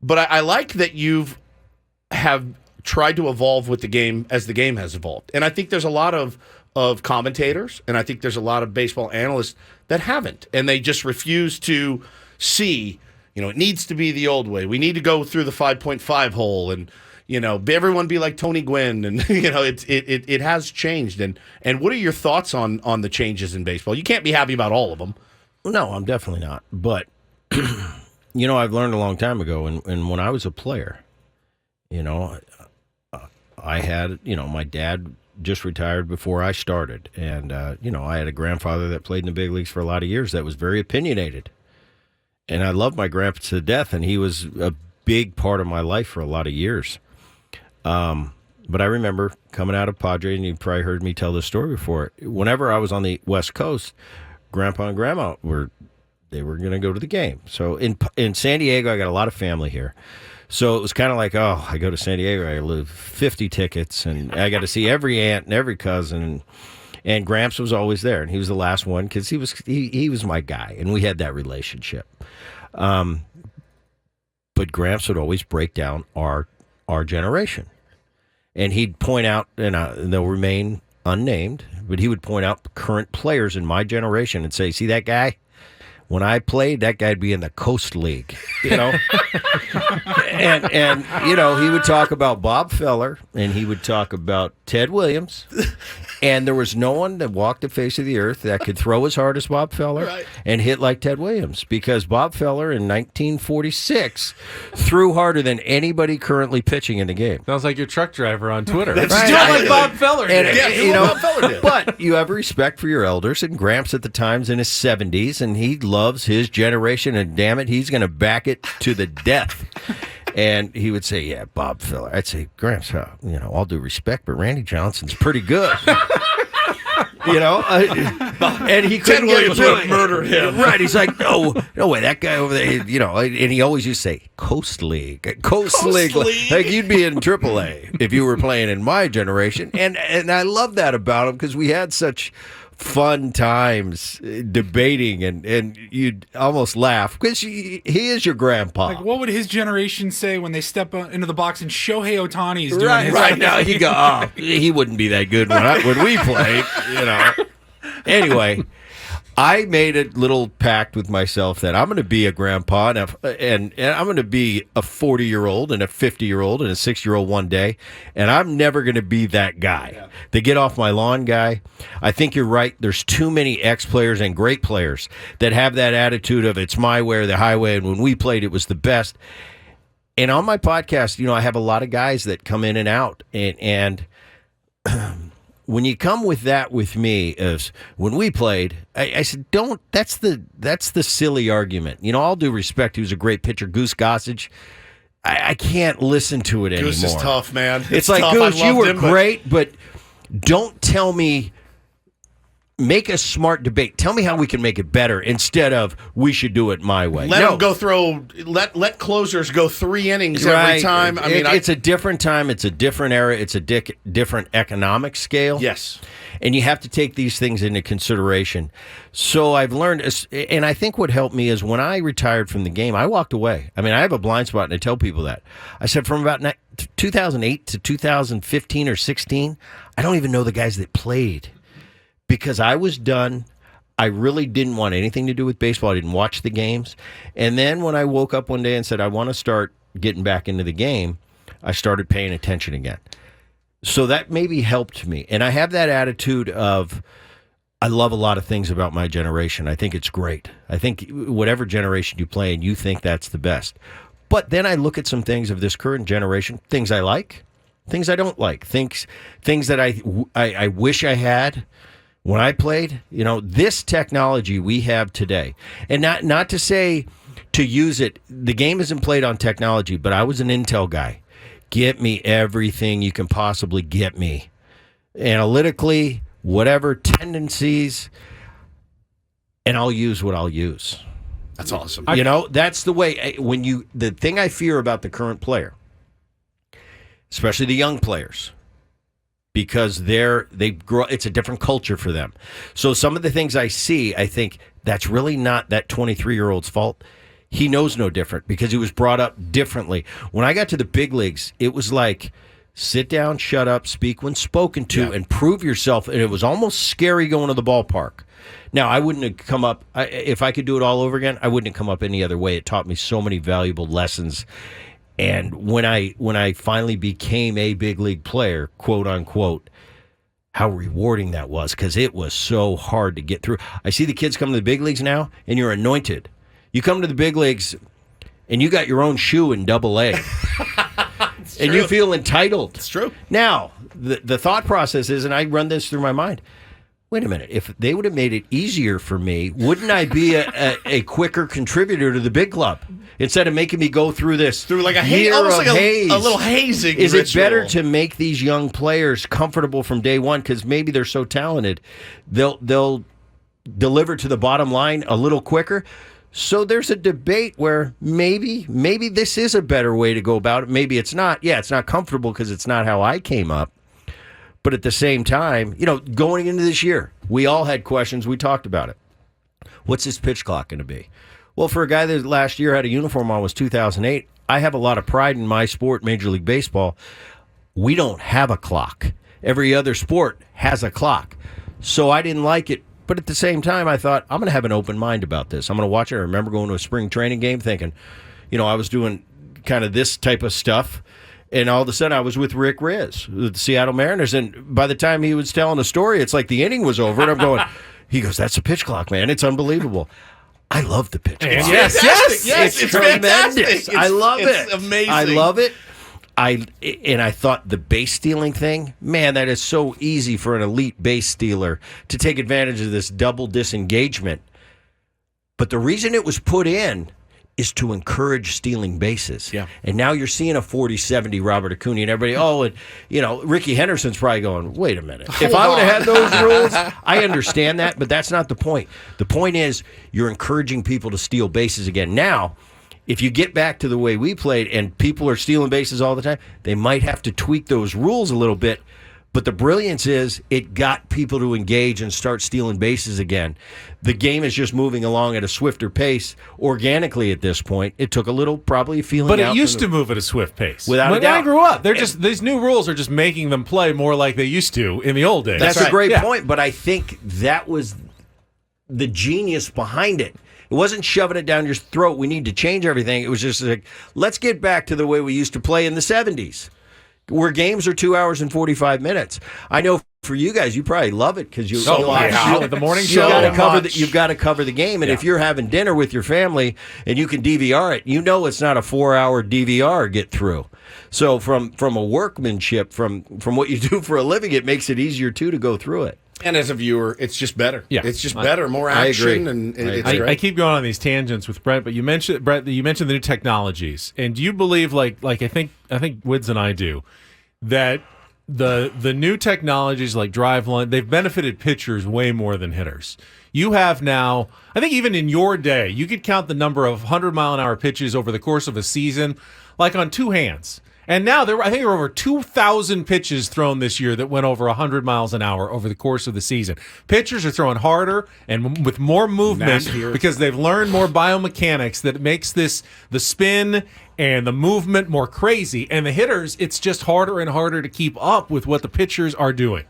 But I like that have tried to evolve with the game as the game has evolved. And I think there's a lot of commentators, and I think there's a lot of baseball analysts that haven't. And they just refuse to see, it needs to be the old way. We need to go through the 5.5 hole and, everyone be like Tony Gwynn. And, it has changed. And what are your thoughts on the changes in baseball? You can't be happy about all of them. No, I'm definitely not. But, I've learned a long time ago, and when I was a player, I had, my dad just retired before I started. And, I had a grandfather that played in the big leagues for a lot of years that was very opinionated. And I loved my grandpa to death, and he was a big part of my life for a lot of years. But I remember coming out of Padre, and you probably heard me tell this story before. Whenever I was on the West Coast, Grandpa and Grandma were going to go to the game. So in San Diego, I got a lot of family here. So it was kind of like, I go to San Diego, I live 50 tickets, and I got to see every aunt and every cousin. And Gramps was always there, and he was the last one because he was my guy, and we had that relationship. But Gramps would always break down our generation. And he'd point out, and they'll remain unnamed, but he would point out current players in my generation and say, see that guy? When I played, that guy'd be in the Coast League, and he would talk about Bob Feller, and he would talk about Ted Williams, and there was no one that walked the face of the earth that could throw as hard as Bob Feller and hit like Ted Williams, because Bob Feller in 1946 threw harder than anybody currently pitching in the game. Sounds like your truck driver on Twitter. That's right. right. Like Bob Feller did. Bob Feller did. But you have respect for your elders, and Gramps at the time's in his 70s, and he loves his generation, and damn it, he's going to back it to the death. And he would say, yeah, Bob Feller. I'd say, Gramps, all due respect, but Randy Johnson's pretty good. And he couldn't get Williams would have murdered him. Right. He's like, no way, that guy over there, and he always used to say, Coast League. Coast League. Like, you'd be in AAA if you were playing in my generation. And I love that about him, because we had such fun times debating, and you'd almost laugh because he is your grandpa. Like, what would his generation say when they step into the box and Shohei Ohtani is doing his right now? He go, he wouldn't be that good when we played, Anyway, I made a little pact with myself that I'm going to be a grandpa, and I'm going to be a 40-year-old and a 50-year-old and a 60-year-old one day, and I'm never going to be that guy, the get off my lawn guy. I think you're right. There's too many ex-players and great players that have that attitude of it's my way or the highway, and when we played, it was the best. And on my podcast, I have a lot of guys that come in and out, and when you come with that with me, is when we played, I said, don't. That's the silly argument. All due respect, he was a great pitcher, Goose Gossage. I can't listen to it anymore. Goose is tough, man. It's like, tough. Goose, you were great, but don't tell me. Make a smart debate. Tell me how we can make it better instead of we should do it my way. Let them go throw. Let closers go 3 innings every time. It's a different time. It's a different era. It's a different economic scale. Yes, and you have to take these things into consideration. So I've learned, and I think what helped me is when I retired from the game, I walked away. I have a blind spot, and I tell people that. I said from about 2008 to 2015 or 16, I don't even know the guys that played. Because I was done. I really didn't want anything to do with baseball. I didn't watch the games. And then when I woke up one day and said, I want to start getting back into the game, I started paying attention again. So that maybe helped me. And I have that attitude of, I love a lot of things about my generation. I think it's great. I think whatever generation you play in, you think that's the best. But then I look at some things of this current generation, things I like, things I don't like, things that I wish I had when I played. This technology we have today, and not to say to use it, the game isn't played on technology, but I was an Intel guy. Get me everything you can possibly get me. Analytically, whatever tendencies, and I'll use what I'll use. that's awesome. That's the way, the thing I fear about the current player, especially the young players, because they grow. It's a different culture for them. So some of the things I see, I think that's really not that 23-year-old's fault. he knows no different because he was brought up differently. When I got to the big leagues, it was like sit down, shut up, speak when spoken to, and prove yourself. And it was almost scary going to the ballpark. Now, I wouldn't have come up, if I could do it all over again, I wouldn't have come up any other way. It taught me so many valuable lessons. And when I finally became a big league player, quote unquote, how rewarding that was, because it was so hard to get through. I see the kids come to the big leagues now, and you're anointed. You come to the big leagues, and you got your own shoe in Double-A. And you feel entitled. It's true. Now, the thought process is, and I run this through my mind, wait a minute, if they would have made it easier for me, wouldn't I be a quicker contributor to the big club? Instead of making me go through this like a year almost of like haze. a little hazing Is ritual. it better to make these young players comfortable from day one because maybe they're so talented, they'll deliver to the bottom line a little quicker? So there's a debate where maybe this is a better way to go about it. Maybe it's not. Yeah, it's not comfortable because it's not how I came up. But at the same time, going into this year, we all had questions. We talked about it. What's this pitch clock going to be? Well, for a guy that last year had a uniform on was 2008, I have a lot of pride in my sport, Major League Baseball. We don't have a clock. Every other sport has a clock. So I didn't like it. But at the same time, I thought, I'm going to have an open mind about this. I'm going to watch it. I remember going to a spring training game thinking, I was doing kind of this type of stuff. And all of a sudden, I was with Rick Riz, with the Seattle Mariners. And by the time he was telling a story, it's like the inning was over. And I'm going, he goes, that's a pitch clock, man. It's unbelievable. I love the pitch clock. Yes, it's tremendous. Fantastic. I love it. It's amazing. I love it. I thought the base stealing thing, man, that is so easy for an elite base stealer to take advantage of this double disengagement. But the reason it was put in is to encourage stealing bases. Yeah. And now you're seeing a 40-70 Robert Acuna and everybody, Ricky Henderson's probably going, wait a minute. If I would have had those rules, I understand that, but that's not the point. The point is you're encouraging people to steal bases again. Now, if you get back to the way we played and people are stealing bases all the time, they might have to tweak those rules a little bit. But the brilliance is it got people to engage and start stealing bases again. The game is just moving along at a swifter pace organically at this point. It took a little probably feeling But out it used to move at a swift pace. Without a when doubt. I grew up, these new rules are just making them play more like they used to in the old days. That's right. a great Yeah. point, but I think that was the genius behind it. It wasn't shoving it down your throat, we need to change everything. It was just like, let's get back to the way we used to play in the 70s. Where games are 2 hours and 45 minutes. I know for you guys, you probably love it because The morning show. You've got to cover the game, and if you're having dinner with your family and you can DVR it, it's not a 4-hour DVR get through. So from a workmanship, from what you do for a living, it makes it easier too to go through it. And as a viewer, it's just better. Yeah. It's just better, more action, and it's great. I keep going on these tangents with Brett, but you mentioned the new technologies, and do you believe, like I think Wids and I do, that the new technologies like drive line, they've benefited pitchers way more than hitters. You have now, I think even in your day, you could count the number of 100-mile-an-hour pitches over the course of a season like on two hands. And now I think there were over 2,000 pitches thrown this year that went over 100 miles an hour over the course of the season. Pitchers are throwing harder and with more movement because they've learned more biomechanics that makes the spin and the movement more crazy. And the hitters, it's just harder and harder to keep up with what the pitchers are doing.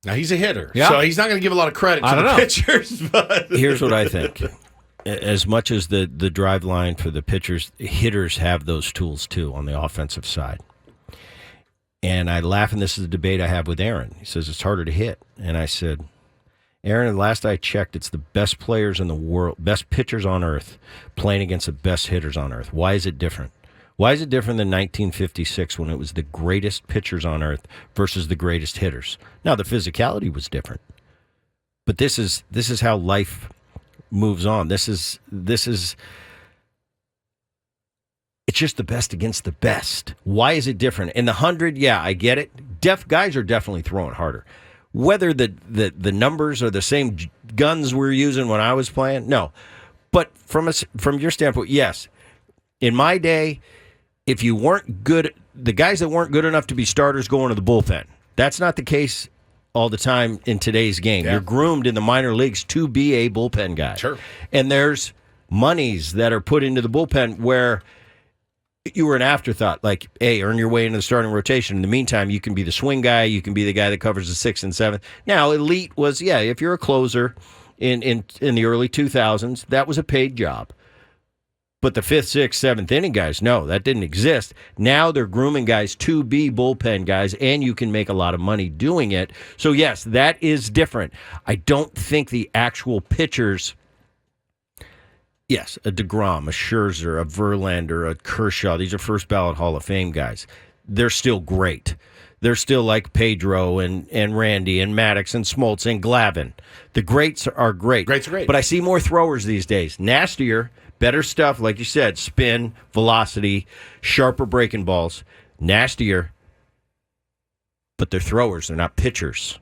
Now, he's a hitter, Yeah. so he's not going to give a lot of credit to the pitchers. But Here's what I think. As much as the drive line for the pitchers, hitters have those tools too on the offensive side. And I laugh, and this is a debate I have with Aaron. He says it's harder to hit. And I said, Aaron, last I checked, it's the best players in the world, best pitchers on earth playing against the best hitters on earth. Why is it different? Why is it different than 1956 when it was the greatest pitchers on earth versus the greatest hitters? Now, the physicality was different. But this is how life moves on. This is it's just the best against the best. Why is it different? In the 100, yeah, I get it. Deaf guys are definitely throwing harder. Whether the numbers are the same guns we're using when I was playing, no. But from your standpoint, yes. In my day, if you weren't good, the guys that weren't good enough to be starters go into the bullpen. That's not the case all the time in today's game. Yeah. You're groomed in the minor leagues to be a bullpen guy. Sure. And there's monies that are put into the bullpen where you were an afterthought, like, hey, earn your way into the starting rotation. In the meantime, you can be the swing guy. You can be the guy that covers the 6th and 7th. Now, elite was, if you're a closer in the early 2000s, that was a paid job. But the 5th, 6th, 7th inning guys, no, that didn't exist. Now they're grooming guys to be bullpen guys, and you can make a lot of money doing it. So, yes, that is different. I don't think the actual pitchers, yes, a DeGrom, a Scherzer, a Verlander, a Kershaw, these are first ballot Hall of Fame guys. They're still great. They're still like Pedro and Randy and Maddox and Smoltz and Glavine. The greats are great. Greats are great. But I see more throwers these days. Nastier, better stuff, like you said, spin, velocity, sharper breaking balls. Nastier, but they're throwers. They're not pitchers.